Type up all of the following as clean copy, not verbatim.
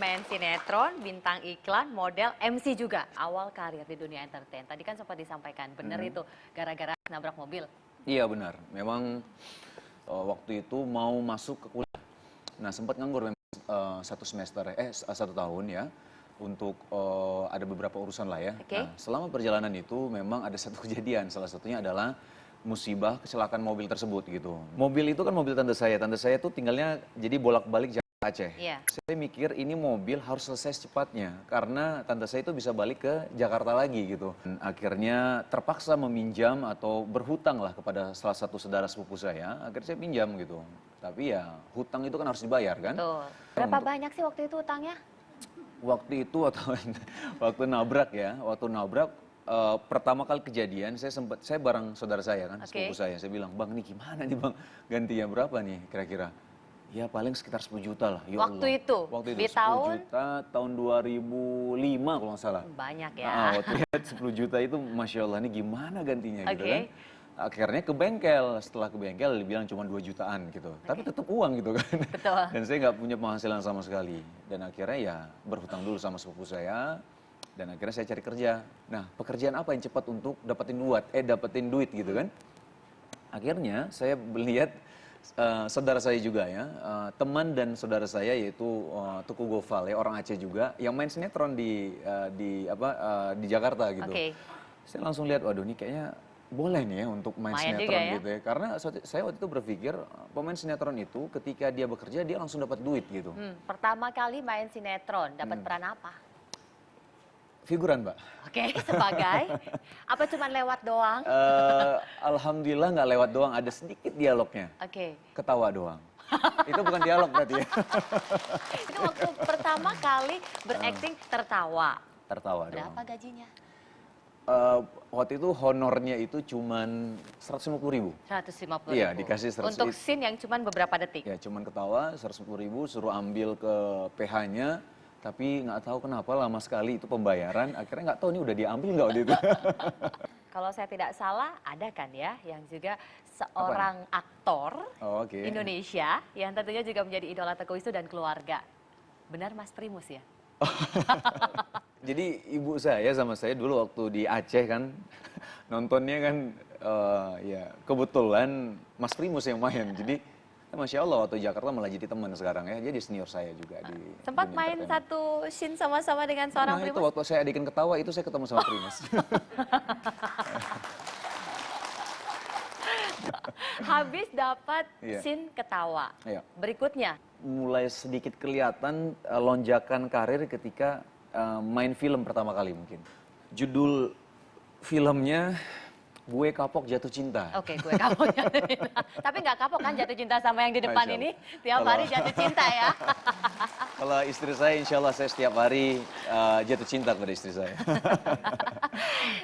main sinetron, bintang iklan, model, MC juga. Awal karir di dunia entertain. Tadi kan sempat disampaikan, bener itu gara-gara nabrak mobil. Iya benar, memang waktu itu mau masuk ke kuliah. Nah sempat nganggur memang satu tahun ya. Untuk ada beberapa urusan lah ya. Oke. Nah, selama perjalanan itu memang ada satu kejadian. Salah satunya adalah musibah kecelakaan mobil tersebut gitu. Mobil itu kan mobil tante saya. Tante saya tuh tinggalnya jadi bolak-balik Jakarta Aceh. Iya. Saya mikir ini mobil harus selesai secepatnya karena tante saya itu bisa balik ke Jakarta lagi gitu. Dan akhirnya terpaksa meminjam atau berhutang lah kepada salah satu saudara sepupu saya. Akhirnya saya pinjam gitu. Tapi ya hutang itu kan harus dibayar kan. Betul. Berapa banyak sih waktu itu utangnya? Waktu itu waktu nabrak ya, pertama kali kejadian saya bareng saudara saya kan, sepupu saya bilang, "Bang, ini gimana nih Bang? Gantinya berapa nih kira-kira?" Ya paling sekitar 10 juta lah. Ya Waktu Allah. itu? Waktu itu Di 10 tahun? juta tahun 2005 kalau nggak salah. Banyak ya. Nah, waktu lihat 10 juta itu Masya Allah ini gimana gantinya gitu Oke. kan. Akhirnya ke bengkel, setelah ke bengkel dibilang cuma 2 jutaan gitu. Tapi tetap uang gitu kan. Betul. Dan saya nggak punya penghasilan sama sekali. Dan akhirnya ya berhutang dulu sama sepupu saya. Dan akhirnya saya cari kerja. Nah pekerjaan apa yang cepat untuk dapetin duit gitu kan. Akhirnya saya melihat saudara saya juga ya, teman dan saudara saya yaitu Tuku Gofal ya, orang Aceh juga. Yang main sinetron di Jakarta gitu. Oke. Saya langsung lihat, waduh ini kayaknya boleh nih ya untuk main Lumayan sinetron juga ya. gitu ya. Karena saya waktu itu berpikir pemain sinetron itu ketika dia bekerja dia langsung dapat duit gitu. Pertama kali main sinetron, dapat peran apa? Figuran Mbak. Oke, sebagai? Apa cuma lewat doang? Alhamdulillah nggak lewat doang, ada sedikit dialognya. Oke. Ketawa doang. Itu bukan dialog berarti ya. Itu waktu pertama kali berakting tertawa. Tertawa doang. Berapa gajinya? Waktu itu honornya itu cuman 150.000. 150.000. Iya, dikasih 100.000. Untuk scene yang cuma beberapa detik. Ya cuman ketawa 110.000, suruh ambil ke PH-nya, tapi nggak tahu kenapa lama sekali itu pembayaran. Akhirnya nggak tahu ini udah diambil nggak waktu itu. Kalau saya tidak salah, ada kan ya yang juga seorang aktor Indonesia yang tentunya juga menjadi idola Teuku Wisnu dan keluarga. Benar Mas Primus ya? Jadi ibu saya sama saya dulu waktu di Aceh kan nontonnya kan ya kebetulan Mas Primus yang main. Jadi Masya Allah waktu Jakarta malah jadi teman sekarang ya. Jadi senior saya juga di Sempat dunia main entertainment. satu scene sama-sama dengan seorang Nah itu Primus? waktu saya adegan ketawa itu saya ketemu sama Primus. Habis dapat Iya. scene ketawa. Iya. Berikutnya, Mulai sedikit kelihatan lonjakan karir ketika main film pertama kali mungkin. Judul filmnya Gue Kapok Jatuh Cinta. oke, gue kapok jatuh cinta. Tapi nggak kapok kan jatuh cinta sama yang di depan Masya ini? Allah. Tiap hari jatuh cinta ya? Kalau istri saya insya Allah saya setiap hari jatuh cinta kepada istri saya.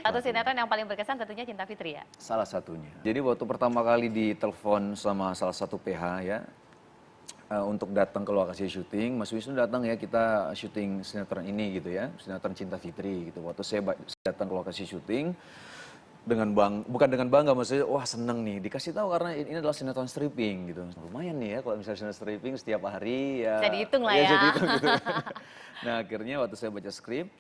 Satu sinetron yang paling berkesan tentunya Cinta Fitri ya? Salah satunya. Jadi waktu pertama kali ditelepon sama salah satu PH ya, untuk datang ke lokasi syuting, Mas Wisnu datang ya, kita syuting sinetron ini gitu ya, sinetron Cinta Fitri gitu. Waktu saya datang ke lokasi syuting, bukan dengan bangga, maksudnya wah seneng nih, dikasih tahu karena ini adalah sinetron stripping gitu. Lumayan nih ya kalau misalnya sinetron stripping setiap hari ya. Bisa dihitung lah ya. Bisa dihitung gitu. Nah akhirnya waktu saya baca skrip,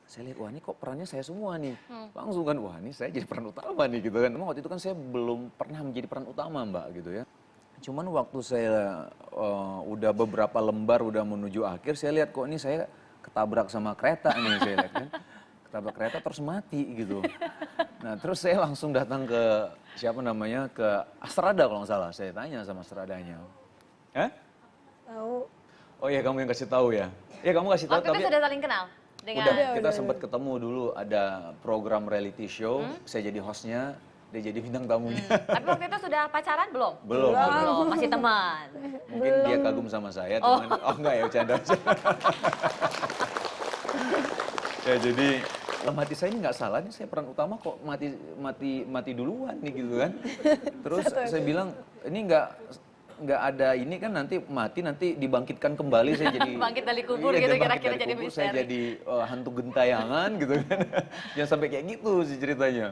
saya lihat wah ini kok perannya saya semua nih. Langsung kan wah ini saya jadi peran utama nih gitu kan. Memang waktu itu kan saya belum pernah menjadi peran utama Mbak gitu ya. Cuman waktu saya udah beberapa lembar udah menuju akhir, saya lihat kok ini saya ketabrak sama kereta nih saya lihat kan. Ketabrak kereta terus mati gitu. Nah terus saya langsung datang ke ke Astrada kalau nggak salah. Saya tanya sama Astradanya. Hah? Tahu. Oh iya kamu yang kasih tahu ya. Ya kamu kasih tahu Waktu itu sudah saling kenal? Dengan... Udah, kita sempat ketemu dulu ada program reality show, saya jadi hostnya, dia jadi bintang tamunya. Tapi waktu itu sudah pacaran belum? Belum. Belum, masih teman. Mungkin dia kagum sama saya, teman. Oh enggak ya, bercanda. Ya jadi mati saya ini nggak salah nih, saya peran utama kok mati duluan nih gitu kan. Terus saya bilang ini nggak ada ini kan nanti mati nanti dibangkitkan kembali saya jadi Bangkit dari kubur iya, gitu dia bangkit kira-kira dari jadi kubur, misteri. saya jadi hantu gentayangan gitu kan. Jangan sampai kayak gitu sih ceritanya.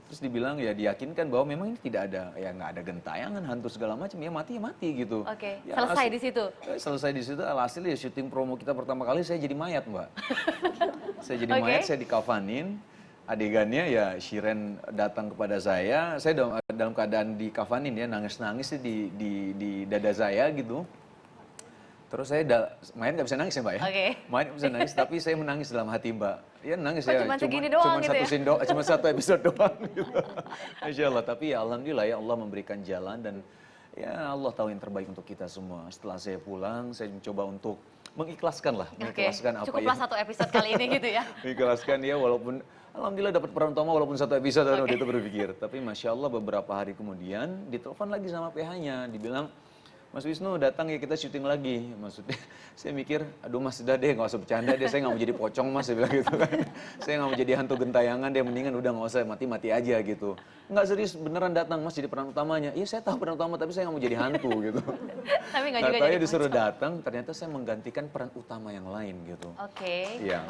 Terus dibilang ya diyakinkan bahwa memang ini tidak ada, ya nggak ada gentayangan, hantu segala macam, ya mati gitu. Oke, Ya, selesai di situ? Selesai di situ, alhasil ya syuting promo kita pertama kali saya jadi mayat Mbak. Saya jadi mayat, saya dikafanin, adegannya ya Shiren datang kepada saya dalam keadaan dikafanin ya, nangis-nangis di dada saya gitu. Terus saya main nggak bisa nangis ya Mbak ya? Main nggak bisa nangis, tapi saya menangis dalam hati Mbak. Ya nangis ya, cuma segini doang gitu ya? Cuma satu episode doang gitu. Masya Allah, tapi ya Alhamdulillah ya Allah memberikan jalan dan ya Allah tahu yang terbaik untuk kita semua. Setelah saya pulang, saya mencoba untuk mengikhlaskan lah. Mengikhlaskan apa cukuplah satu episode kali ini gitu ya? Mengikhlaskan ya walaupun Alhamdulillah dapat peran utama walaupun satu episode waktu itu berpikir. Tapi Masya Allah beberapa hari kemudian ditelepon lagi sama PH-nya, dibilang Mas Wisnu datang ya kita syuting lagi. Maksudnya saya mikir, aduh Mas sudah deh nggak usah bercanda deh, saya nggak mau jadi pocong Mas, saya bilang gitu kan. Saya nggak mau jadi hantu gentayangan deh, mendingan udah nggak usah, mati-mati aja gitu. Nggak serius beneran datang Mas jadi peran utamanya. Iya saya tahu peran utama tapi saya nggak mau jadi hantu gitu. Tapi nggak juga jadi disuruh datang, ternyata saya menggantikan peran utama yang lain gitu. Iya.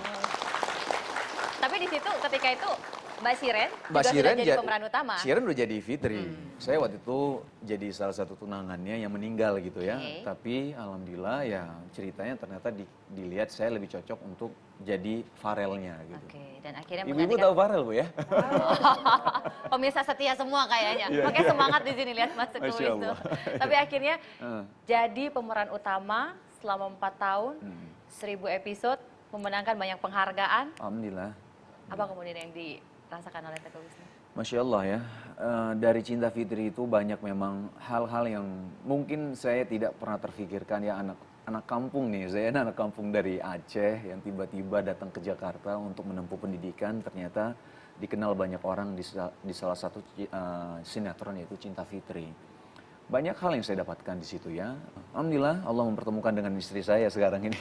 Tapi di situ ketika itu Mbak Shiren juga sudah jadi pemeran utama. Shiren udah jadi Fitri. Saya waktu itu jadi salah satu tunangannya yang meninggal gitu ya. Tapi alhamdulillah ya ceritanya ternyata dilihat saya lebih cocok untuk jadi Farelnya gitu. Dan akhirnya Ibu tahu Farel Bu ya? Pemirsa setia semua kayaknya. Pakai semangat di sini lihat Mas Teguh itu. Tapi akhirnya jadi pemeran utama selama 4 tahun, 1000 episode, memenangkan banyak penghargaan. Alhamdulillah. Apa kemudian yang dirasakan oleh Teguh Wisnu? Masya Allah ya, dari Cinta Fitri itu banyak memang hal-hal yang mungkin saya tidak pernah terfikirkan ya, anak kampung nih, saya anak kampung dari Aceh yang tiba-tiba datang ke Jakarta untuk menempuh pendidikan, ternyata dikenal banyak orang di salah satu sinetron yaitu Cinta Fitri. Banyak hal yang saya dapatkan di situ ya. Alhamdulillah Allah mempertemukan dengan istri saya sekarang ini.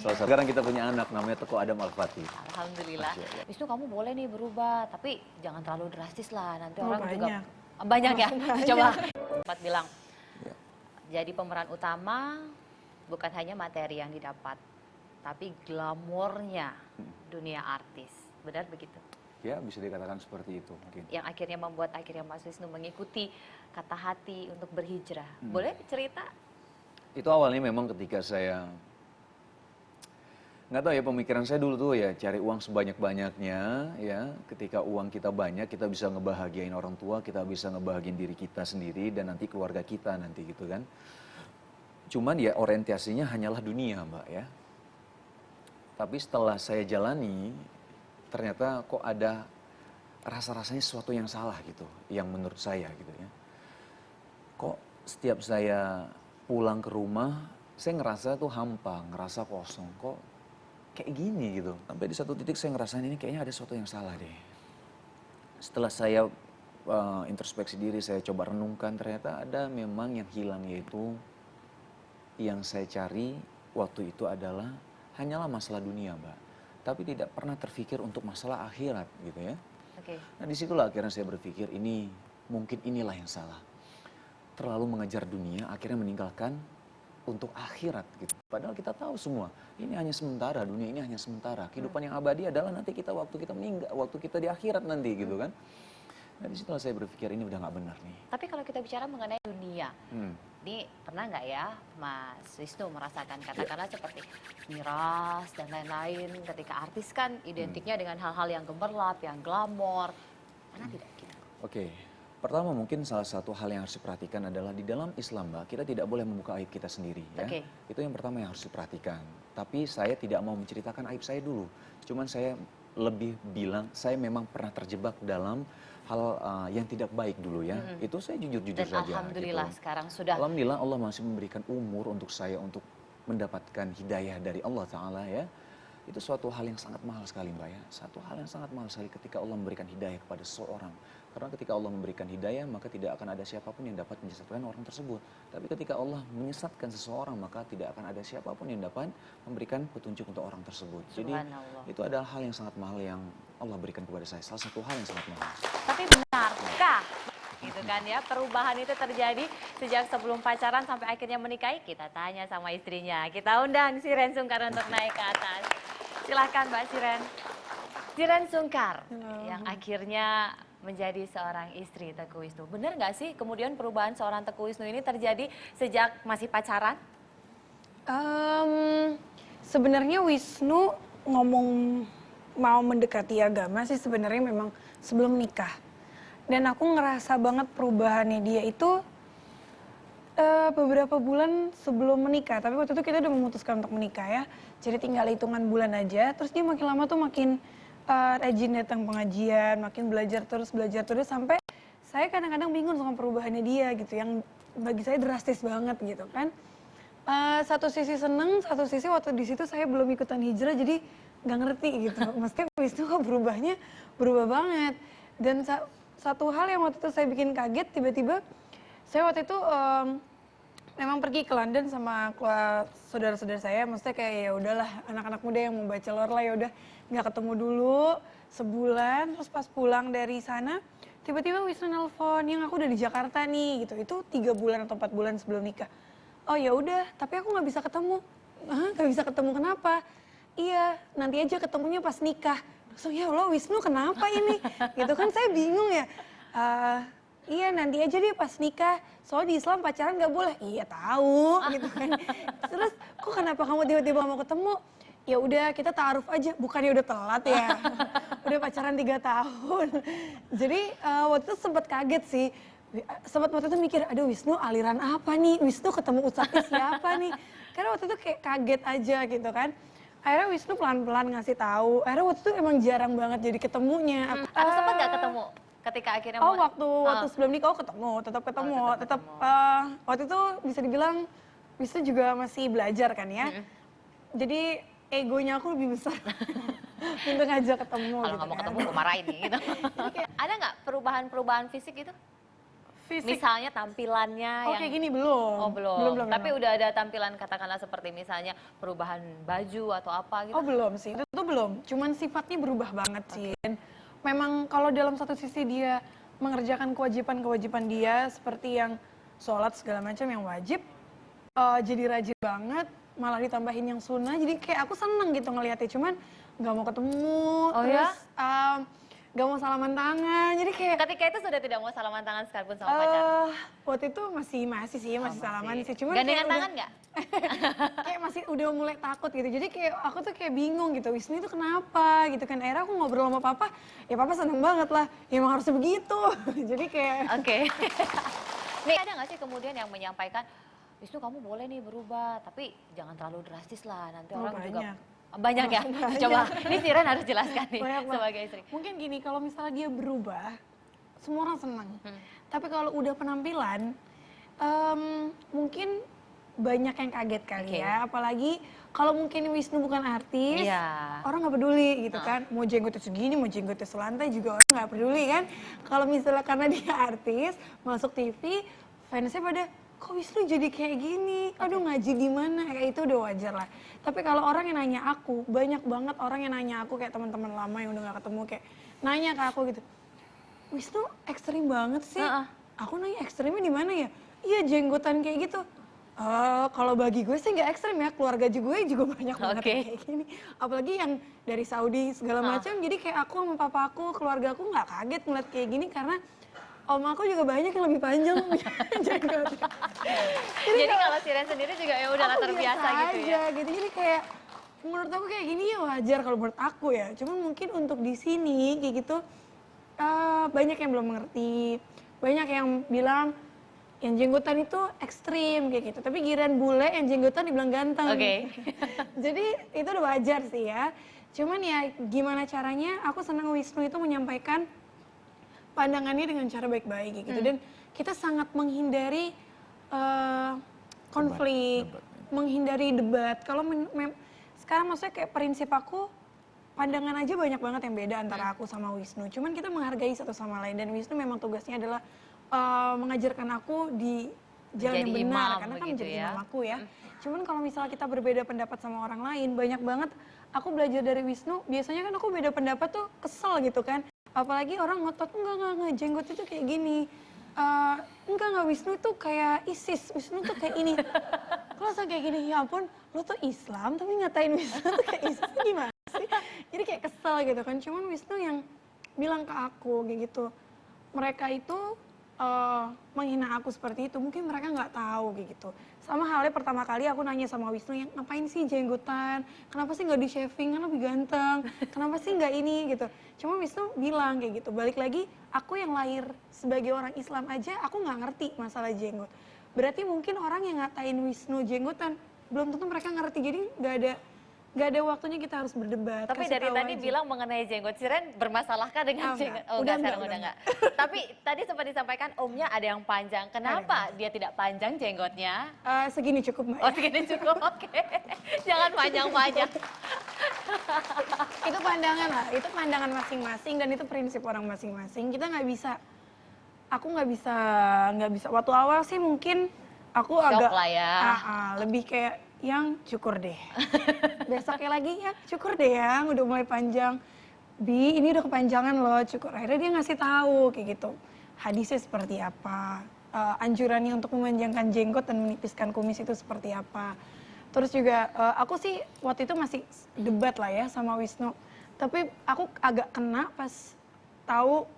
Sekarang kita punya anak namanya Teguh Adam Al-Fatih. Alhamdulillah. Wisnu kamu boleh nih berubah, tapi jangan terlalu drastis lah. Nanti orang juga banyak ya. Coba sempat bilang. Jadi pemeran utama bukan hanya materi yang didapat, tapi glamornya dunia artis. Benar begitu? Ya bisa dikatakan seperti itu mungkin. Yang akhirnya membuat Mas Wisnu mengikuti kata hati untuk berhijrah. Boleh cerita? Itu awalnya memang ketika saya, nggak tahu ya pemikiran saya dulu tuh ya cari uang sebanyak-banyaknya ya. Ketika uang kita banyak kita bisa ngebahagiain orang tua, kita bisa ngebahagiain diri kita sendiri dan nanti keluarga kita nanti gitu kan. Cuman ya orientasinya hanyalah dunia Mbak ya. Tapi setelah saya jalani ternyata kok ada rasa-rasanya sesuatu yang salah gitu, yang menurut saya gitu ya. Kok setiap saya pulang ke rumah, saya ngerasa tuh hampa, ngerasa kosong, kok kayak gini gitu. Sampai di satu titik saya ngerasain ini kayaknya ada sesuatu yang salah deh. Setelah saya introspeksi diri, saya coba renungkan, ternyata ada memang yang hilang, yaitu yang saya cari waktu itu adalah hanyalah masalah dunia Mbak. Tapi tidak pernah terfikir untuk masalah akhirat gitu ya. Nah disitulah akhirnya saya berpikir mungkin inilah yang salah. Terlalu mengejar dunia akhirnya meninggalkan untuk akhirat gitu. Padahal kita tahu semua ini hanya sementara, dunia ini hanya sementara. Kehidupan yang abadi adalah nanti kita waktu kita meninggal, waktu kita di akhirat nanti gitu kan. Nah disitulah saya berpikir ini udah nggak benar nih. Tapi kalau kita bicara mengenai dunia, ini pernah nggak ya Mas Wisnu merasakan katakanlah seperti miras dan lain-lain ketika artis kan identiknya dengan hal-hal yang gemerlap, yang glamor. Pernah tidak gitu? Pertama mungkin salah satu hal yang harus diperhatikan adalah di dalam Islam Mbak, kita tidak boleh membuka aib kita sendiri ya. Itu yang pertama yang harus diperhatikan. Tapi saya tidak mau menceritakan aib saya dulu. Cuman saya lebih bilang saya memang pernah terjebak dalam hal yang tidak baik dulu ya. Itu saya jujur-jujur saja. Dan alhamdulillah gitu. Sekarang sudah. Alhamdulillah Allah masih memberikan umur untuk saya untuk mendapatkan hidayah dari Allah Ta'ala ya. Itu suatu hal yang sangat mahal sekali Mbak ya. Satu hal yang sangat mahal sekali ketika Allah memberikan hidayah kepada seseorang. Karena ketika Allah memberikan hidayah maka tidak akan ada siapapun yang dapat menyesatkan orang tersebut. Tapi ketika Allah menyesatkan seseorang maka tidak akan ada siapapun yang dapat memberikan petunjuk untuk orang tersebut. Jadi itu adalah hal yang sangat mahal yang Allah berikan kepada saya. Salah satu hal yang sangat mahal. Tapi benarkah gitu kan ya, perubahan itu terjadi sejak sebelum pacaran sampai akhirnya menikahi? Kita tanya sama istrinya. Kita undang Shiren Sungkar untuk naik ke atas. Silahkan Mbak Shiren. Shiren Sungkar yang akhirnya menjadi seorang istri Teguh Wisnu. Bener nggak sih kemudian perubahan seorang Teguh Wisnu ini terjadi sejak masih pacaran? Sebenarnya Wisnu ngomong mau mendekati agama sih sebenarnya memang sebelum nikah. Dan aku ngerasa banget perubahannya dia itu beberapa bulan sebelum menikah. Tapi waktu itu kita udah memutuskan untuk menikah ya. Jadi tinggal hitungan bulan aja. Terus dia makin lama tuh makin rajin datang pengajian, makin belajar terus sampai saya kadang-kadang bingung sama perubahannya dia gitu. Yang bagi saya drastis banget gitu kan. Satu sisi seneng, satu sisi waktu di situ saya belum ikutan hijrah jadi nggak ngerti gitu. Maksudnya Wisnu kok berubah banget. Dan satu hal yang waktu itu saya bikin kaget, tiba-tiba saya waktu itu memang pergi ke London sama saudara-saudara saya. Maksudnya kayak ya udahlah anak-anak muda yang mau bachelor lah ya udah nggak ketemu dulu sebulan. Terus pas pulang dari sana tiba-tiba Wisnu nelpon yang aku udah di Jakarta nih gitu. Itu 3 bulan atau 4 bulan sebelum nikah. Oh ya udah, tapi aku nggak bisa ketemu. Hah, nggak bisa ketemu kenapa? Iya, nanti aja ketemunya pas nikah. Terus ya Allah Wisnu kenapa ini? Gitu kan saya bingung ya. Iya nanti aja deh pas nikah. Soalnya di Islam pacaran nggak boleh. Iya tahu gitu kan. Terus kok kenapa kamu tiba-tiba mau ketemu? Ya udah kita taaruf aja. Bukannya udah telat ya. Udah pacaran 3 tahun. Jadi waktu itu sempat kaget sih. Sempat waktu itu mikir, aduh Wisnu aliran apa nih? Wisnu ketemu ustadznya siapa nih? Karena waktu itu kayak kaget aja gitu kan. Akhirnya Wisnu pelan-pelan ngasih tahu. Akhirnya waktu itu emang jarang banget jadi ketemunya. Atau sempat nggak ketemu ketika akhirnya mau? Waktu sebelum nikah tetap ketemu. Waktu itu bisa dibilang Wisnu juga masih belajar kan ya. Jadi egonya aku lebih besar untuk ngajak ketemu. Kalau nggak mau ketemu gue marahin nih gitu. Ada nggak perubahan-perubahan fisik gitu? Misalnya tampilannya yang kayak gini belum. Oh belum. Tapi udah ada tampilan katakanlah seperti misalnya perubahan baju atau apa gitu. Oh belum sih, itu belum. Cuman sifatnya berubah banget sih. Dan memang kalau dalam satu sisi dia mengerjakan kewajiban dia seperti yang sholat segala macam yang wajib, jadi rajin banget, malah ditambahin yang sunnah. Jadi kayak aku seneng gitu ngeliatnya, cuman nggak mau ketemu, terus gak mau salaman tangan, jadi kayak... Ketika itu sudah tidak mau salaman tangan sekalipun sama pacar? Waktu itu masih salaman sih, cuman gandengan tangan nggak? Kayak masih udah mulai takut gitu, jadi kayak aku tuh kayak bingung gitu, Wisnu itu kenapa gitu kan. Akhirnya aku ngobrol sama papa, ya papa seneng banget lah, ya emang harusnya begitu, jadi kayak... Oke. Nih ada nggak sih kemudian yang menyampaikan, Wisnu kamu boleh nih berubah, tapi jangan terlalu drastis lah, nanti orang juga... Banyak ya? Coba, ini Siren harus jelaskan nih sebagai istri. Mungkin gini, kalau misalnya dia berubah, semua orang senang. Tapi kalau udah penampilan, mungkin banyak yang kaget kali ya. Apalagi kalau mungkin Wisnu bukan artis, orang nggak peduli gitu kan. Mau jenggotnya segini, mau jenggotnya selantai juga orang nggak peduli kan. Kalau misalnya karena dia artis, masuk TV, fansnya pada... Kok Wisnu jadi kayak gini? Aduh ngaji di mana? Kayak itu udah wajar lah. Tapi kalau orang yang nanya aku, banyak banget orang yang nanya aku kayak teman-teman lama yang udah gak ketemu kayak nanya ke aku gitu. Wisnu ekstrim banget sih. Aku nanya ekstrimnya di mana ya? Iya jenggotan kayak gitu. Kalau bagi gue sih nggak ekstrim ya. Keluarga gue juga banyak banget kayak gini. Apalagi yang dari Saudi segala macam. Jadi kayak aku sama papa aku, keluarga aku nggak kaget ngeliat kayak gini karena om aku juga banyak yang lebih panjang jenggotnya. Jadi kalau Siren sendiri juga ya udah terbiasa gitu ya. Gitu. Jadi kayak menurut aku kayak gini ya wajar kalau menurut aku ya. Cuman mungkin untuk di sini kayak gitu banyak yang belum mengerti. Banyak yang bilang yang jenggotan itu ekstrim kayak gitu. Tapi giliran bule yang jenggotan dibilang ganteng. Jadi itu udah wajar sih ya. Cuman ya gimana caranya aku senang Wisnu itu menyampaikan pandangannya dengan cara baik-baik gitu. Dan kita sangat menghindari konflik, menghindari debat. Kalau sekarang maksudnya kayak prinsip aku, pandangan aja banyak banget yang beda antara aku sama Wisnu. Cuman kita menghargai satu sama lain dan Wisnu memang tugasnya adalah mengajarkan aku di jalan yang benar karena kan menjadi imam aku ya. Cuman kalau misalnya kita berbeda pendapat sama orang lain, banyak banget aku belajar dari Wisnu. Biasanya kan aku beda pendapat tuh kesel gitu kan. Apalagi orang ngotot, enggak, jenggot itu kayak gini. Enggak, Wisnu tuh kayak ISIS, Wisnu tuh kayak ini. Kalau saya kayak gini, ya ampun, lu tuh Islam tapi ngatain Wisnu tuh kayak ISIS gimana sih? Jadi kayak kesel gitu kan, cuman Wisnu yang bilang ke aku kayak gitu, mereka itu menghina aku seperti itu, mungkin mereka nggak tahu kayak gitu. Sama halnya pertama kali aku nanya sama Wisnu, yang ngapain sih jenggotan, kenapa sih nggak di shaving, kan lebih ganteng, kenapa sih nggak ini gitu. Cuma Wisnu bilang kayak gitu, balik lagi aku yang lahir sebagai orang Islam aja aku nggak ngerti masalah jenggot. Berarti mungkin orang yang ngatain Wisnu jenggotan belum tentu mereka ngerti, jadi nggak ada waktunya kita harus berdebat. Tapi dari tadi aja bilang mengenai jenggot, Shiren bermasalahkah dengan jenggot? Oh enggak, sekarang udah enggak. Tapi tadi sempat disampaikan omnya ada yang panjang. Kenapa dia tidak panjang jenggotnya? Segini cukup, Mbak. Oh segini cukup, oke. Jangan panjang-panjang. Itu pandangan lah, itu pandangan masing-masing dan itu prinsip orang masing-masing. Kita nggak bisa, aku nggak bisa. Waktu awal sih mungkin aku Shock agak lah ya. lebih kayak yang cukur deh. Besoknya lagi ya cukur deh ya, udah mulai panjang. Bi, ini udah kepanjangan loh cukur. Akhirnya dia ngasih tahu kayak gitu. Hadisnya seperti apa, anjurannya untuk memanjangkan jenggot dan menipiskan kumis itu seperti apa. Terus juga aku sih waktu itu masih debat lah ya sama Wisnu. Tapi aku agak kena pas tahu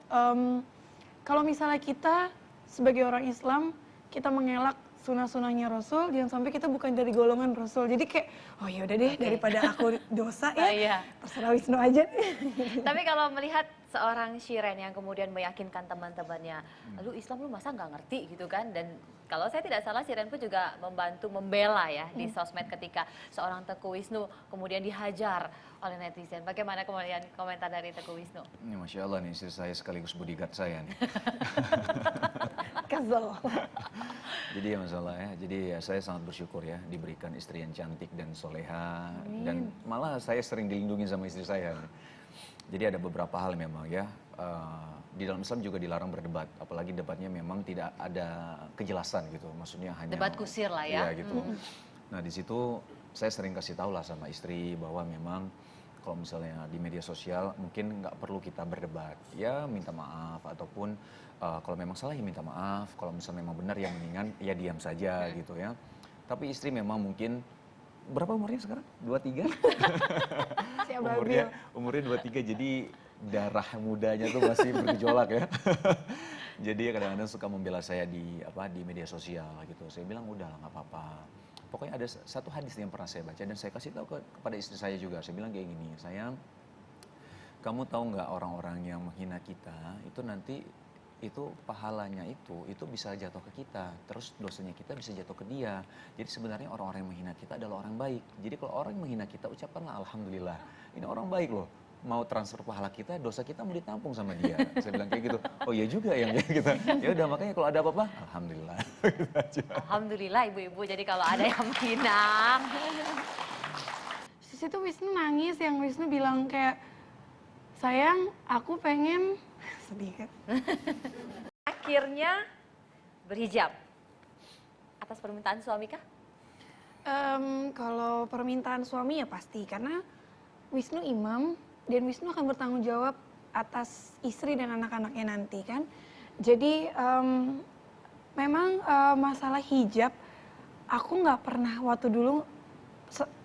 kalau misalnya kita sebagai orang Islam, kita mengelak sunah-sunahnya Rasul, jangan sampai kita bukan dari golongan Rasul. Jadi kayak, oh ya udah deh, daripada aku dosa ya, Iya. terserah Wisnu aja. Tapi kalau melihat seorang Shiren yang kemudian meyakinkan teman-temannya, lu Islam lu masa nggak ngerti gitu kan? Dan kalau saya tidak salah, Shiren pun juga membantu membela ya di sosmed ketika seorang Teguh Wisnu kemudian dihajar oleh netizen. Bagaimana kemudian komentar dari Teguh Wisnu? Ini Masya Allah nih, istri saya sekaligus bodyguard saya nih. Kesel. Jadi ya masalah ya, jadi ya saya sangat bersyukur ya diberikan istri yang cantik dan soleha. Dan malah saya sering dilindungi sama istri saya. Jadi ada beberapa hal memang ya, di dalam Islam juga dilarang berdebat. Apalagi debatnya memang tidak ada kejelasan gitu, maksudnya hanya Debat kusir lah ya. Iya gitu. Nah di situ saya sering kasih tahu lah sama istri bahwa memang kalau misalnya di media sosial mungkin nggak perlu kita berdebat, ya minta maaf ataupun kalau memang salah ya minta maaf, kalau misalnya memang benar ya mendingan ya diam saja gitu ya. Tapi istri memang mungkin berapa umurnya sekarang? 23? Si Ababil. umurnya 23, jadi darah mudanya tuh masih bergejolak ya. Jadi kadang-kadang suka membela saya di media sosial gitu. Saya bilang udah nggak apa-apa. Pokoknya ada satu hadis yang pernah saya baca dan saya kasih tahu kepada istri saya juga. Saya bilang kayak gini, sayang, kamu tahu nggak orang-orang yang menghina kita itu nanti itu pahalanya itu bisa jatuh ke kita, terus dosanya kita bisa jatuh ke dia. Jadi sebenarnya orang-orang yang menghina kita adalah orang baik. Jadi kalau orang yang menghina kita ucapkanlah alhamdulillah, ini orang baik loh. Mau transfer pahala kita, dosa kita mau ditampung sama dia. Saya bilang kayak gitu. Oh iya juga yang kita. Ya udah makanya kalau ada apa-apa, alhamdulillah. Alhamdulillah ibu-ibu. Jadi kalau ada yang menghina, Di situ Wisnu nangis, yang Wisnu bilang kayak, sayang, aku pengen sedih kan. akhirnya berhijab atas permintaan suami kah? Kalau permintaan suami ya pasti, karena Wisnu imam dan Wisnu akan bertanggung jawab atas istri dan anak-anaknya nanti kan. Jadi memang masalah hijab, aku nggak pernah waktu dulu,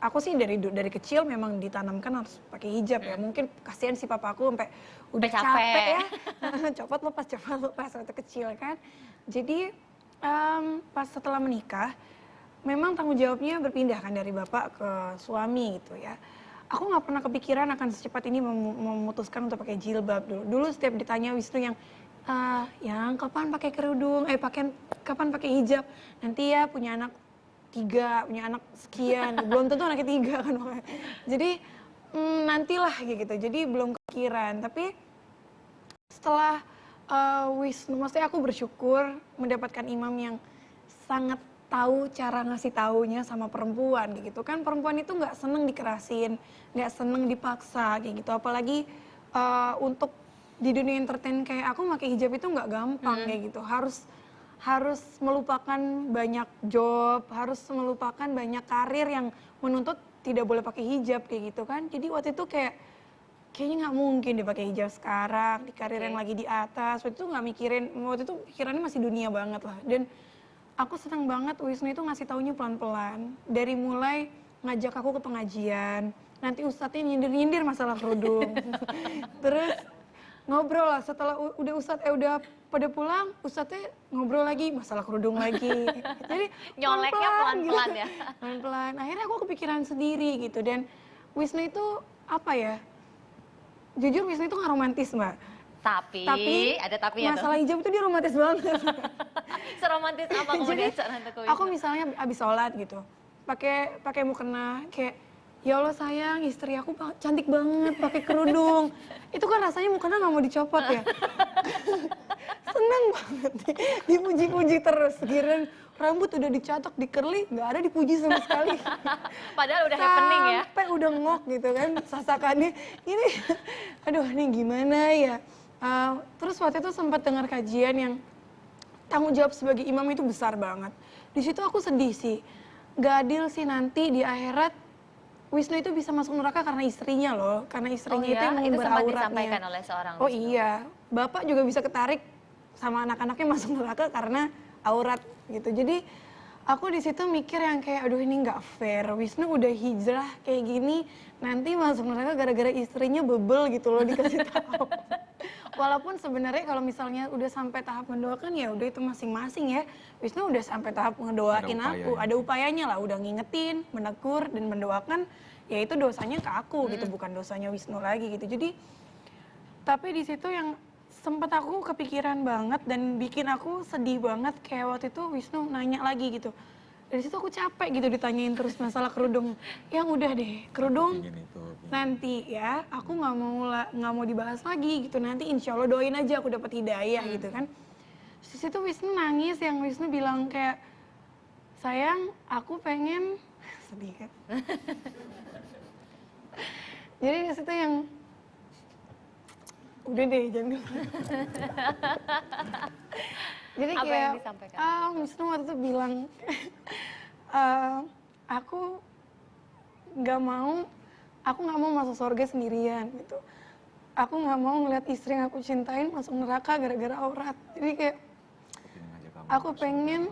aku sih dari kecil memang ditanamkan harus pakai hijab ya. Mungkin kasihan si papa aku sampai udah capek ya. Copot lepas waktu kecil kan. Jadi pas setelah menikah, memang tanggung jawabnya berpindah kan dari bapak ke suami gitu ya. Aku nggak pernah kepikiran akan secepat ini memutuskan untuk pakai jilbab dulu. Dulu setiap ditanya Wisnu yang kapan pakai kerudung, kapan pakai hijab, nanti ya punya anak 3, punya anak sekian, belum tentu anaknya 3 kan. Jadi nantilah kayak gitu, jadi belum kepikiran. Tapi setelah Wisnu, maksudnya aku bersyukur mendapatkan imam yang sangat tahu cara ngasih taunya sama perempuan kayak gitu kan. Perempuan itu nggak seneng dikerasin, nggak seneng dipaksa kayak gitu. Apalagi untuk di dunia entertain kayak aku pakai hijab itu nggak gampang kayak gitu. Harus melupakan banyak job, harus melupakan banyak karir yang menuntut tidak boleh pakai hijab kayak gitu kan. Jadi waktu itu kayaknya nggak mungkin dipakai hijab sekarang di karir yang lagi di atas. Waktu itu nggak mikirin, waktu itu pikirannya masih dunia banget lah. Dan aku senang banget Wisnu itu ngasih taunya pelan-pelan. Dari mulai ngajak aku ke pengajian, nanti ustadznya nyindir-nyindir masalah kerudung. Terus ngobrol lah setelah udah pada pulang, Ustadznya ngobrol lagi masalah kerudung lagi. Jadi Nyoleknya pelan-pelan ya. Pelan-pelan. Akhirnya aku kepikiran sendiri gitu. Dan Wisnu itu apa ya? Jujur Wisnu itu nggak romantis, Mbak. Tapi ada tapinya masalah tuh. hijab itu dia romantis banget. Seromantis apa kemudian seorang Teguh Wisnu? Aku misalnya abis sholat gitu, pakai mukena kayak, ya Allah sayang istri aku cantik banget pakai kerudung. Itu kan rasanya mukena nggak mau dicopot ya. Seneng banget dipuji-puji terus. Kirain rambut udah dicatok, di curly, nggak ada dipuji sama sekali. Padahal udah happening ya. Sampai udah ngok gitu kan sasakannya. Ini, aduh ini gimana ya. Terus waktu itu sempat dengar kajian yang tanggung jawab sebagai imam itu besar banget. Di situ aku sedih sih. Gak adil sih nanti di akhirat Wisnu itu bisa masuk neraka karena istrinya loh. Karena istrinya itu yang itu sempat berawratnya. disampaikan oleh seorang Oh Wisnu. iya, bapak juga bisa ketarik sama anak-anaknya masuk neraka karena aurat gitu. Jadi aku di situ mikir yang kayak aduh ini nggak fair. Wisnu udah hijrah kayak gini, nanti masuk neraka gara-gara istrinya bebel gitu loh dikasih tahu. Walaupun sebenarnya kalau misalnya udah sampai tahap mendoakan ya udah itu masing-masing ya. Wisnu udah sampai tahap ngedoain aku, ada upayanya lah, udah ngingetin, menegur dan mendoakan. Ya itu dosanya ke aku gitu, bukan dosanya Wisnu lagi gitu. Jadi tapi di situ yang sempat aku kepikiran banget dan bikin aku sedih banget kayak waktu itu Wisnu nanya lagi gitu. Dari situ aku capek gitu ditanyain terus masalah kerudung. Yang udah deh, kerudung nanti ya aku nggak mau dibahas lagi gitu. Nanti insya Allah doain aja aku dapat hidayah gitu kan. Terus situ Wisnu nangis, yang Wisnu bilang kayak, sayang aku pengen sedih kan. Jadi di situ yang udah deh jangan dulu. Jadi Apa kayak yang disampaikan? Wisnu waktu itu bilang aku nggak mau masuk surga sendirian gitu. Aku nggak mau ngeliat istri yang aku cintain masuk neraka gara-gara aurat. Jadi kayak aku pengen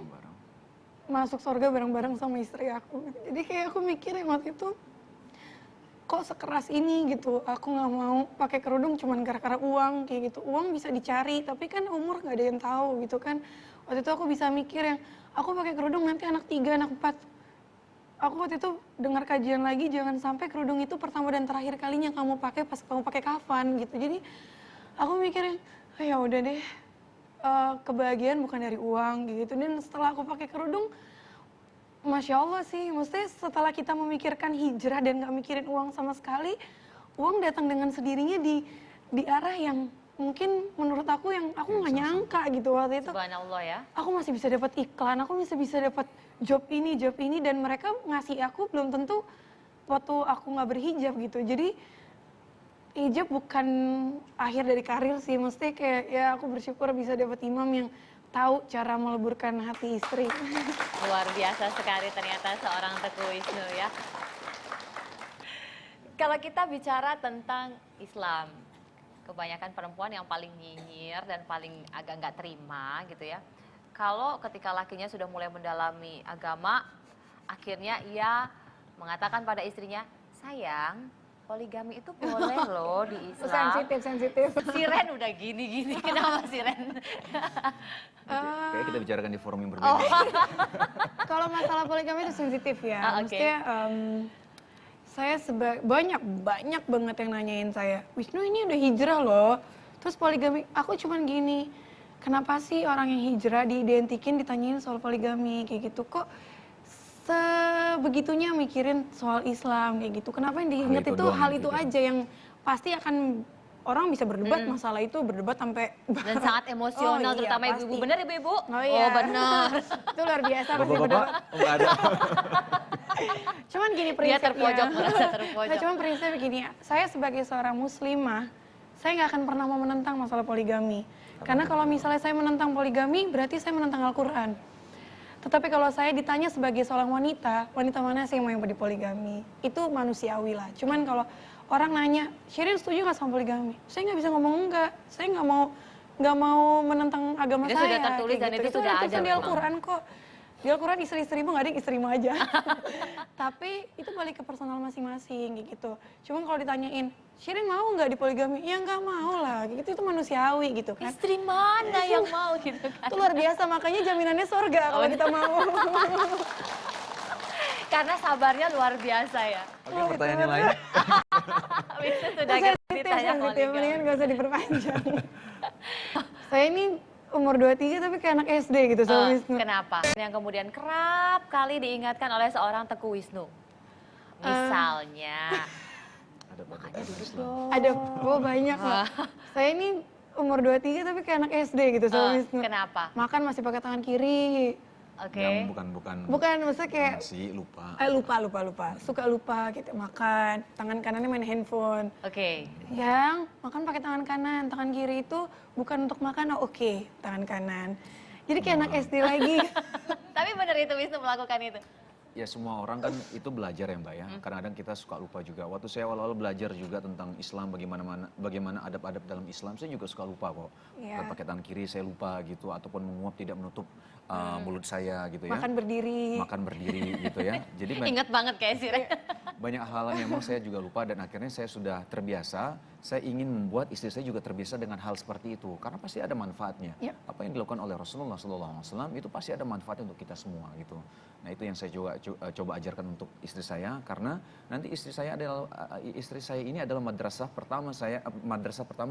masuk surga bareng-bareng sama istri aku. Jadi kayak aku mikir waktu itu kok sekeras ini gitu. Aku nggak mau pakai kerudung cuman gara-gara uang kayak gitu. Uang bisa dicari tapi kan umur nggak ada yang tahu gitu kan. Waktu itu aku bisa mikir yang aku pakai kerudung nanti anak 3, anak 4. Aku waktu itu dengar kajian lagi jangan sampai kerudung itu pertama dan terakhir kalinya kamu pakai pas kamu pakai kafan gitu. Jadi aku mikirin ya udah deh kebahagiaan bukan dari uang gitu. Dan setelah aku pakai kerudung Masya Allah sih, maksudnya setelah kita memikirkan hijrah dan gak mikirin uang sama sekali, uang datang dengan sendirinya di arah yang mungkin menurut aku yang aku nggak nyangka gitu waktu itu. Subhanallah ya. Aku masih bisa dapat iklan, aku masih bisa dapat job ini, dan mereka ngasih aku belum tentu waktu aku nggak berhijab gitu. Jadi hijab bukan akhir dari karir sih, maksudnya kayak ya aku bersyukur bisa dapat imam yang tahu cara meleburkan hati istri. Luar biasa sekali ternyata seorang Teguh Wisnu ya. Kalau kita bicara tentang Islam, kebanyakan perempuan yang paling nyinyir dan paling agak nggak terima gitu ya. Kalau ketika lakinya sudah mulai mendalami agama, akhirnya ia mengatakan pada istrinya, sayang, poligami itu boleh loh di Islam. Sensitif. Siren udah gini-gini, kenapa Siren? Kayaknya kita bicarakan di forum yang berbeda. Kalau masalah poligami itu sensitif ya. Oke. Maksudnya saya banyak banget yang nanyain saya, Wisnu ini udah hijrah loh, terus poligami, aku cuman gini, kenapa sih orang yang hijrah diidentikin ditanyain soal poligami kayak gitu, kok sebegitunya mikirin soal Islam kayak gitu, kenapa yang diinget itu hal itu aja yang pasti akan orang bisa berdebat masalah itu, berdebat sampai dan sangat emosional, terutama iya, ibu-ibu. Bener ibu-ibu? Oh, iya. Bener. Itu luar biasa pasti Bapak-bapak berdebat. nggak ada. Cuman gini Dia prinsipnya. terpojok, merasa terpojok. Nah, cuman prinsipnya begini, saya sebagai seorang muslimah, saya nggak akan pernah mau menentang masalah poligami. Karena kalau misalnya saya menentang poligami, berarti saya menentang Al-Quran. Tetapi kalau saya ditanya sebagai seorang wanita mana sih yang mau poligami? Itu manusiawi lah. Cuman kalau orang nanya, Shirin setuju nggak sama poligami? Saya nggak bisa ngomong enggak. Saya nggak mau menentang agama Itu saya. sudah tertulis kayak dan gitu. itu sudah ada di memang. Al-Quran kok. Di Al-Quran istri-istrimu nggak ada yang istrimu aja. Tapi itu balik ke personal masing-masing kayak gitu. Cuman kalau ditanyain, Shirin mau nggak dipoligami? Ya nggak mau lah, kayak gitu itu manusiawi gitu kan. Istri mana yang mau gitu kan? Itu luar biasa, makanya jaminannya surga kalau kita mau. Karena sabarnya luar biasa ya. Oke, pertanyaan yang lain. Bisa sudah kita ditanya sensitif, mendingan gak usah diperpanjang. Saya ini umur 23 tapi kayak anak SD gitu sama Wisnu. Kenapa? Yang kemudian kerap kali diingatkan oleh seorang Teguh Wisnu. Misalnya, Makanya duduk dong. Ada, banyak lah. Saya ini umur 23 tapi kayak anak SD gitu sama Wisnu. kenapa? Makan masih pakai tangan kiri. Oke. Yang Bukan, maksudnya kayak masih lupa. lupa. Suka lupa gitu makan. Tangan kanannya main handphone. Oke. Yang makan pakai tangan kanan, tangan kiri itu bukan untuk makan, oke, tangan kanan. Jadi kayak anak SD lagi. Tapi benar itu Wisnu melakukan itu? Ya semua orang kan itu belajar ya Mbak ya. Kadang-kadang kita suka lupa juga. Waktu saya awal-awal belajar juga tentang Islam, bagaimana adab-adab dalam Islam, saya juga suka lupa kok. Iya. Pakai tangan kiri saya lupa gitu, ataupun menguap tidak menutup mulut saya gitu ya. Makan berdiri. Makan berdiri gitu ya. Jadi Ingat banget kayak sih. banyak hal yang memang saya juga lupa dan akhirnya saya sudah terbiasa. Saya ingin membuat istri saya juga terbiasa dengan hal seperti itu karena pasti ada manfaatnya. Yep. Apa yang dilakukan oleh Rasulullah SAW itu pasti ada manfaatnya untuk kita semua gitu. Nah itu yang saya coba ajarkan untuk istri saya karena nanti istri saya ini adalah madrasah pertama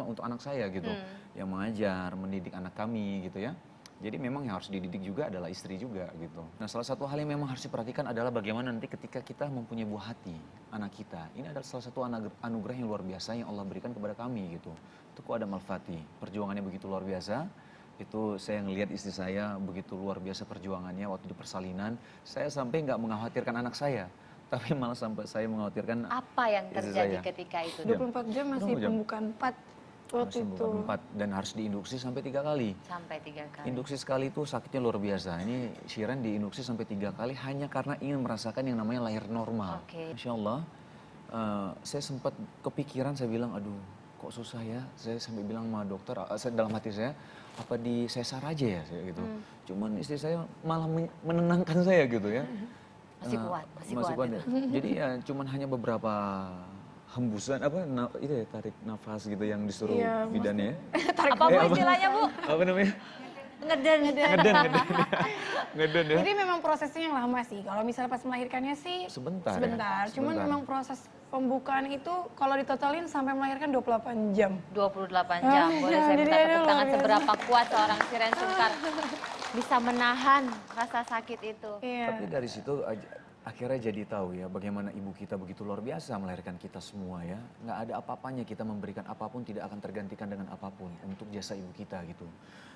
untuk anak saya gitu, yang mengajar, mendidik anak kami gitu ya. Jadi memang yang harus dididik juga adalah istri juga gitu. Nah salah satu hal yang memang harus diperhatikan adalah bagaimana nanti ketika kita mempunyai buah hati anak kita. Ini adalah salah satu anugerah yang luar biasa yang Allah berikan kepada kami gitu. Itu kok ada Malfati, perjuangannya begitu luar biasa. Itu saya ngelihat istri saya begitu luar biasa perjuangannya waktu di persalinan. Saya sampai nggak mengkhawatirkan anak saya. Tapi malah sampai saya mengkhawatirkan Apa yang istri terjadi saya. ketika itu? 24 jam masih 24 jam. pembukaan 4 waktu itu. Bukan 4 dan harus diinduksi sampai 3 kali. Sampai 3 kali. Induksi sekali itu sakitnya luar biasa. Ini Shiren diinduksi sampai 3 kali hanya karena ingin merasakan yang namanya lahir normal. Oke. Masya Allah, saya sempat kepikiran, saya bilang, aduh kok susah ya. Saya sampai bilang sama dokter, dalam hati saya, apa di sesar aja ya gitu. Cuman istri saya malah menenangkan saya gitu ya. Masih kuat, masih kuat. Ya. Jadi ya cuman hanya beberapa hembusan itu ya, tarik nafas gitu yang disuruh bidannya. Apa bu istilahnya bu? Apa namanya? Ngeden. Ngeden ya. Jadi memang prosesnya yang lama sih. Kalau misalnya pas melahirkannya sih Sebentar. Cuman memang proses pembukaan itu kalau ditotalin sampai melahirkan 28 jam. 28 jam. Boleh saya minta tepuk tangan seberapa kuat seorang Shiren Sungkar bisa menahan rasa sakit itu. Iya. Tapi dari situ akhirnya jadi tahu ya bagaimana ibu kita begitu luar biasa melahirkan kita semua ya. Nggak ada apa-apanya kita memberikan apapun tidak akan tergantikan dengan apapun untuk jasa ibu kita gitu.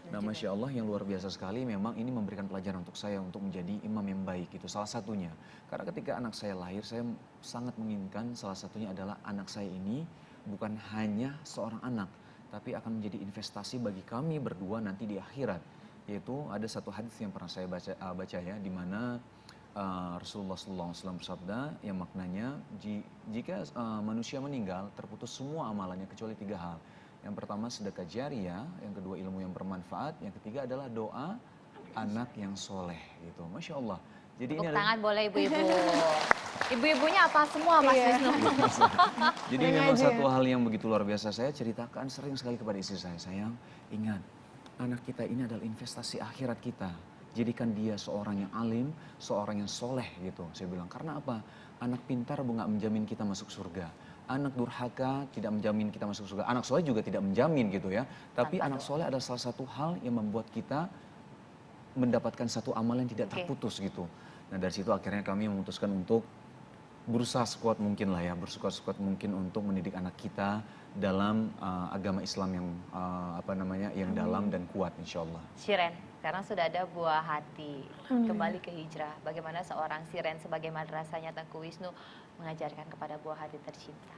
Nah Masya Allah yang luar biasa sekali memang ini memberikan pelajaran untuk saya untuk menjadi imam yang baik itu salah satunya. Karena ketika anak saya lahir saya sangat menginginkan salah satunya adalah anak saya ini bukan hanya seorang anak. Tapi akan menjadi investasi bagi kami berdua nanti di akhirat. Yaitu ada satu hadis yang pernah saya baca ya di mana Rasulullah SAW bersabda yang maknanya jika manusia meninggal terputus semua amalannya kecuali 3 hal. Yang pertama sedekah jariyah, yang kedua ilmu yang bermanfaat, yang ketiga adalah doa anak yang soleh gitu. Masya Allah. Jadi Tepuk ini tangan boleh ibu-ibu. Ibu-ibunya apa semua Mas Wisnu? Jadi memang satu hal yang begitu luar biasa saya ceritakan sering sekali kepada istri saya. Sayang, ingat anak kita ini adalah investasi akhirat kita. Jadikan dia seorang yang alim, seorang yang soleh gitu. Saya bilang, karena apa? Anak pintar nggak menjamin kita masuk surga. Anak durhaka tidak menjamin kita masuk surga. Anak soleh juga tidak menjamin gitu ya. Tapi anak soleh adalah salah satu hal yang membuat kita mendapatkan satu amal yang tidak terputus gitu. Nah dari situ akhirnya kami memutuskan untuk berusaha sekuat mungkin lah ya. Bersekuat mungkin untuk mendidik anak kita dalam agama Islam yang yang dalam dan kuat insya Allah. Shiren, sekarang sudah ada buah hati kembali ke hijrah. Bagaimana seorang Shiren sebagai madrasahnya Teguh Wisnu mengajarkan kepada buah hati tercinta?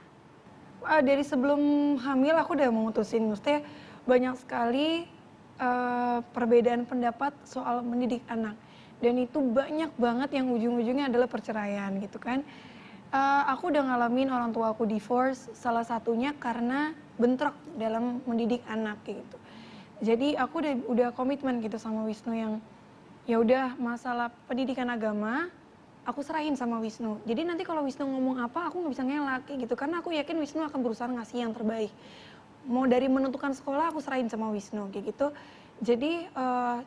Dari sebelum hamil aku udah memutusin, maksudnya banyak sekali perbedaan pendapat soal mendidik anak. Dan itu banyak banget yang ujung-ujungnya adalah perceraian gitu kan. Aku udah ngalamin orang tua aku divorce, salah satunya karena bentrok dalam mendidik anak gitu. Jadi aku udah komitmen gitu sama Wisnu yang ya udah masalah pendidikan agama aku serahin sama Wisnu. Jadi nanti kalau Wisnu ngomong apa aku nggak bisa ngelak kayak gitu karena aku yakin Wisnu akan berusaha ngasih yang terbaik. Mau dari menentukan sekolah aku serahin sama Wisnu kayak gitu. Jadi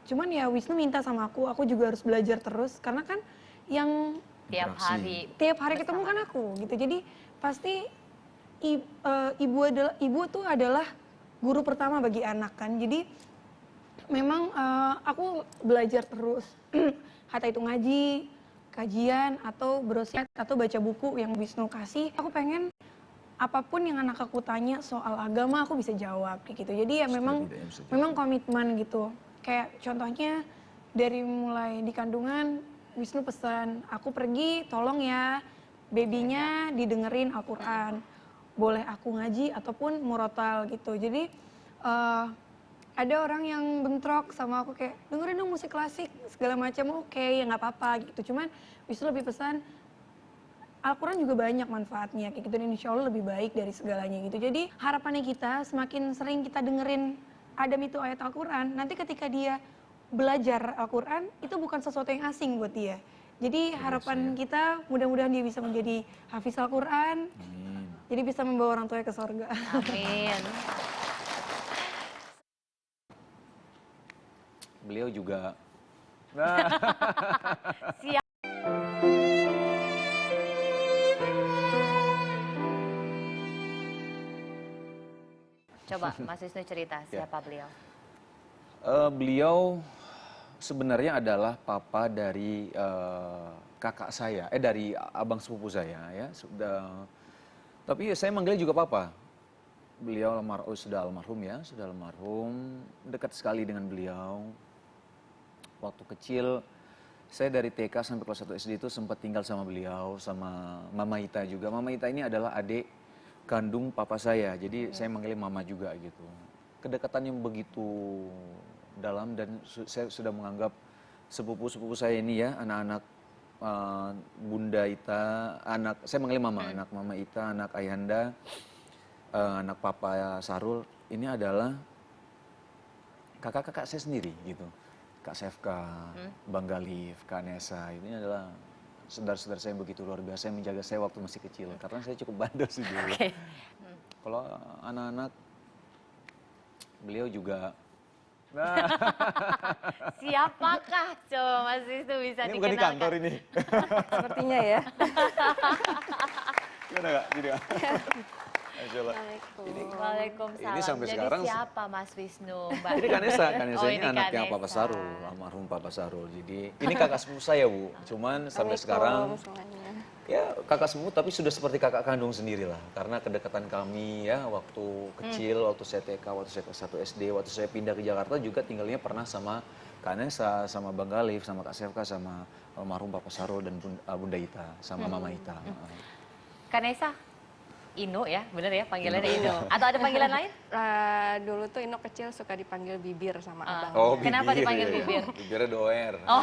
cuman ya Wisnu minta sama aku juga harus belajar terus karena kan yang tiap hari ketemu kan aku gitu. Jadi pasti ibu tuh adalah guru pertama bagi anak kan. Jadi memang aku belajar terus. Hatta itu ngaji, kajian atau brosur atau baca buku yang Wisnu kasih. Aku pengen apapun yang anak aku tanya soal agama aku bisa jawab kayak gitu. Jadi ya memang komitmen gitu. Kayak contohnya dari mulai di kandungan Wisnu pesan, aku pergi tolong ya babynya didengerin Al-Quran. Boleh aku ngaji ataupun murotal gitu. Jadi ada orang yang bentrok sama aku kayak dengerin dong musik klasik segala macam oke, ya nggak apa-apa gitu. Cuman Wisnu lebih pesan Al-Quran juga banyak manfaatnya kayak gitu dan insya Allah lebih baik dari segalanya gitu. Jadi harapannya kita semakin sering kita dengerin Adam itu ayat Al-Quran, nanti ketika dia belajar Al-Quran itu bukan sesuatu yang asing buat dia. Jadi harapan kita mudah-mudahan dia bisa menjadi hafiz Al-Quran, jadi bisa membawa orang tuanya ke surga. Amin. Beliau juga. Siap. Coba Mas Wisnu cerita siapa beliau? Beliau sebenarnya adalah papa dari kakak saya, dari abang sepupu saya ya. Tapi saya manggilnya juga papa. Beliau sudah almarhum ya, sudah almarhum. Dekat sekali dengan beliau. Waktu kecil, saya dari TK sampai kelas 1 SD itu sempat tinggal sama beliau, sama Mama Ita juga. Mama Ita ini adalah adik kandung papa saya, jadi saya manggilnya Mama juga gitu. Kedekatannya begitu dalam dan saya sudah menganggap sepupu-sepupu saya ini ya, anak-anak Bunda Ita, saya manggilnya Mama, anak Mama Ita, anak Ayanda, anak Papa Sarul, ini adalah kakak-kakak saya sendiri gitu. Kak Sefka, Bang Galif, Kak Nesa, ini adalah saudara-saudara saya yang begitu luar biasa yang menjaga saya waktu masih kecil. Karena saya cukup bandel sih dulu. Kalau anak-anak, beliau juga. Siapakah coba Mas Wisnu bisa Ini dikenalkan? bukan di kantor ini. Sepertinya ya. Gimana Kak? Jadi Kak. Waalaikumsalam. Ini sampai jadi sekarang siapa Mas Wisnu? Mbak? Ini Kanesa Oh, ini anaknya Kanesa. Papa Sarul, almarhum Papa Sarul. Jadi ini kakak sepupu saya Bu, cuman sampai sekarang ya kakak sepupu tapi sudah seperti kakak kandung sendiri lah. Karena kedekatan kami ya waktu kecil, waktu saya TK, waktu saya kelas 1 SD, waktu saya pindah ke Jakarta juga tinggalnya pernah sama Kanesa, sama Bang Galif, sama Kak Sefka, sama almarhum Papa Sarul dan Bunda Ita, sama Mama Ita. Kanesa? Ino ya, bener ya panggilannya Ino. Atau ada panggilan lain? Dulu tuh Ino kecil suka dipanggil bibir sama abang. Oh, Kenapa dipanggil ya. bibir? Bibirnya doer. Oh,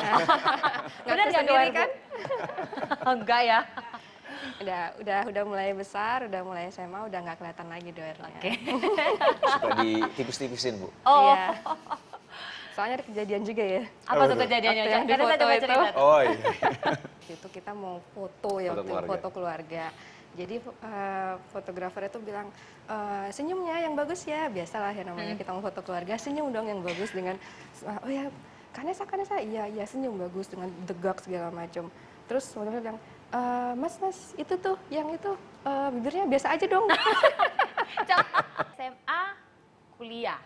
bener nggak doer kan? Enggak ya? Udah mulai besar, udah mulai SMA, udah nggak kelihatan lagi doernya. Oke. Suka ditipis-tipisin Bu. Oh, Iya. Soalnya ada kejadian juga ya. apa tuh kejadiannya? Waktu yang di Karena saya foto coba itu. cerita. Oh iya. Itu kita mau foto ya, foto keluarga. Jadi fotografer itu bilang, senyumnya yang bagus ya, biasalah ya namanya kita mau foto keluarga, senyum dong yang bagus dengan, oh ya Kanesa, iya senyum bagus dengan degak segala macam. Terus fotografer bilang, mas itu tuh, yang itu bibirnya biasa aja dong. SMA, kuliah.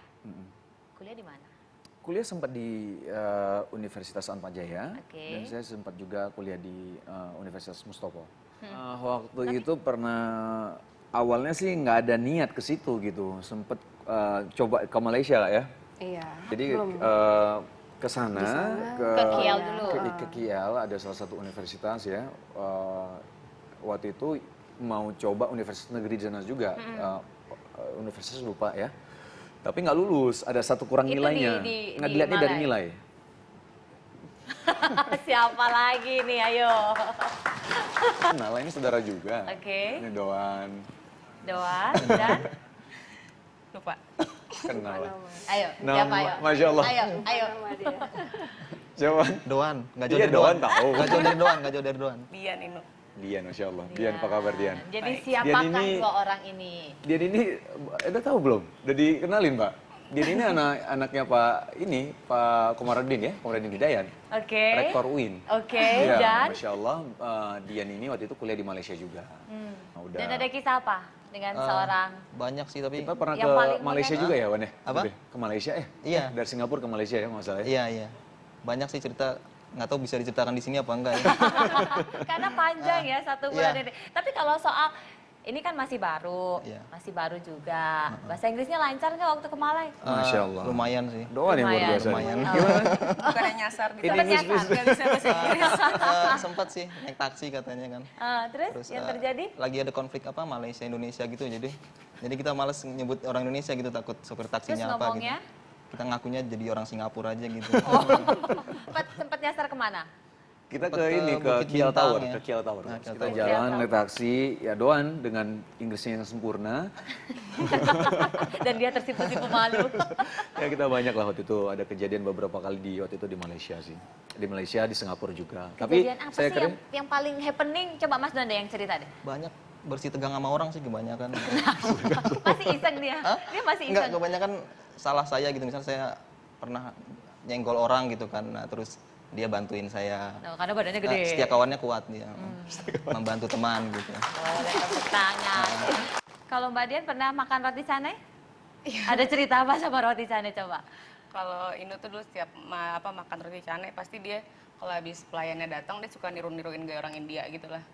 Kuliah di mana? Kuliah sempat di Universitas Atmajaya Oke. dan saya sempat juga kuliah di Universitas Mustopo. Waktu itu pernah awalnya sih nggak ada niat ke situ gitu, sempet coba ke Malaysia lah ya. Iya. Jadi ke sana Ke Kiau dulu. ke Kiau ada salah satu universitas ya. Waktu itu mau coba universitas negeri di sana juga, universitas lupa ya. Tapi nggak lulus, ada satu kurang Itu nilainya. Nggak dilihatnya dari nilai. Siapa lagi nih, ayo. Nala ini saudara juga. Oke. Ini Doan. Doan dan lupa. Kenal. Ayo, Nama, siapa ayo? Masya Allah. Ayo. Nama dia. Coba. Doan, nggak jauh Iya, dari Doan Doan. tahu. Nggak jauh dari Doan, nggak jauh dari Doan. Dian Inu. Dian, Masya Allah. Dian, apa kabar Dian? Jadi Baik. siapakah Dian ini- dua orang ini? Dian ini, udah tahu belum? Udah dikenalin Pak? Dian ini anaknya Pak Komarudin ya, Komarudin Hidayat. Oke. Rektor UIN. Oke, Iya, dan? Masya Allah, Dian ini waktu itu kuliah di Malaysia juga. Nah, udah. Dan ada kisah apa dengan seorang? Banyak sih tapi. Kita pernah Yang ke paling Malaysia mulia- juga ya, Wan ya? Apa? Ke Malaysia ya? Iya. Dari Singapura ke Malaysia ya masalahnya. Iya, iya. Banyak sih cerita, nggak tahu bisa diceritakan di sini apa enggak ya. Karena panjang ya satu bulan Iya. ini. Tapi kalau soal ini kan masih baru, Iya. masih baru juga. Bahasa Inggrisnya lancar nggak waktu ke Malai? Masya Allah. Lumayan sih. Doan yang luar Lumayan. biasa. Lumayan. Bukan yang nyasar di Ini Sempet English, nyasar? Nggak bisa bahasa Inggris. Sempat sih naik taksi katanya kan. Terus yang terjadi? Lagi ada konflik apa Malaysia Indonesia gitu jadi kita males nyebut orang Indonesia gitu takut sopir Terus taksinya apa gitu. ngomongnya? Kita ngakunya jadi orang Singapura aja gitu. Sempat nyasar kemana? Kita Sempat ke ini, ke Bukit Kiel Bintang Tower, ya. ke Kiel Tower. Nah, Kiel Kita Tower. jalan Kiel naik taksi, ya Doan dengan Inggrisnya yang sempurna. Dan dia tersipu-sipu malu. Ya kita banyak lah waktu itu, ada kejadian beberapa kali waktu itu di Malaysia sih. Di Malaysia, di Singapura juga. Kejadian apa saya sih keren, yang paling happening? Coba Mas Don deh yang cerita deh. Banyak bersih tegang sama orang sih kebanyakan. Masih iseng dia. Dia masih Enggak, iseng. kebanyakan salah saya gitu. Misal saya pernah nyenggol orang gitu kan, nah, terus dia bantuin saya. No, karena badannya Nah, gede. setia kawannya kuat dia, membantu teman gitu. Boleh tepuk tangan. Kalau Mbak Dian pernah makan roti canai? Ada cerita apa sama roti canai coba? Kalau Inu tuh dulu setiap makan roti canai pasti dia kalau habis pelayannya datang dia suka niru-niruin gaya orang India gitu lah.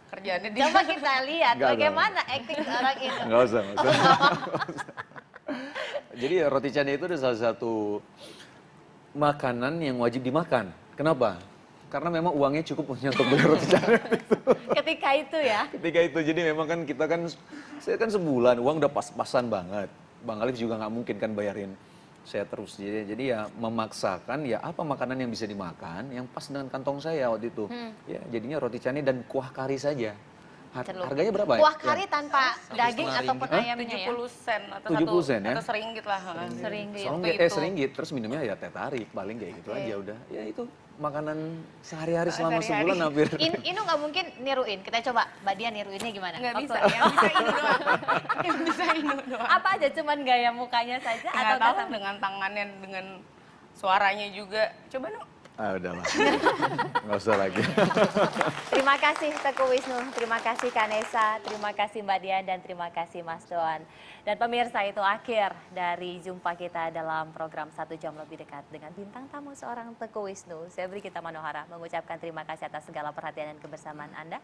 Kerjaannya dia. Coba kita lihat Enggak, bagaimana acting orang itu. nggak usah. Jadi roti canai itu adalah salah satu makanan yang wajib dimakan. Kenapa? Karena memang uangnya cukup untuk beli roti canai itu. Ketika itu ya. Ketika itu, jadi memang kan kita kan, saya kan sebulan uang udah pas-pasan banget. Bang Alif juga nggak mungkin kan bayarin saya terus. Jadi ya memaksakan ya apa makanan yang bisa dimakan yang pas dengan kantong saya waktu itu. Ya jadinya roti canai dan kuah kari saja. Celup. Harganya berapa ya? Kuah kari tanpa daging 1,5 ataupun ringgit. ayamnya ya? 70 sen atau 70 sen ya? atau seringgit lah. Seringgit. Waktu itu. Seringgit, terus minumnya ya teh tarik, paling kayak gitu aja udah. Ya itu makanan sehari-hari selama Sehari-hari. sebulan hampir. Inu nggak mungkin niruin. Kita coba Mbak Dian niruinnya gimana? Nggak Waktu- bisa, yang bisa Inu doang. Yang bisa Inu doang. Apa aja cuman gaya mukanya saja atau Nggak tahu sama? dengan tangannya, dengan suaranya juga. Coba dong. Ah udahlah, nggak usah lagi. Terima kasih Teguh Wisnu, terima kasih Kanesa, terima kasih Mbak Dian, dan terima kasih Mas Doan. Dan pemirsa, itu akhir dari jumpa kita dalam program 1 Jam Lebih Dekat dengan bintang tamu seorang Teguh Wisnu. Saya Brigita Manohara mengucapkan terima kasih atas segala perhatian dan kebersamaan Anda.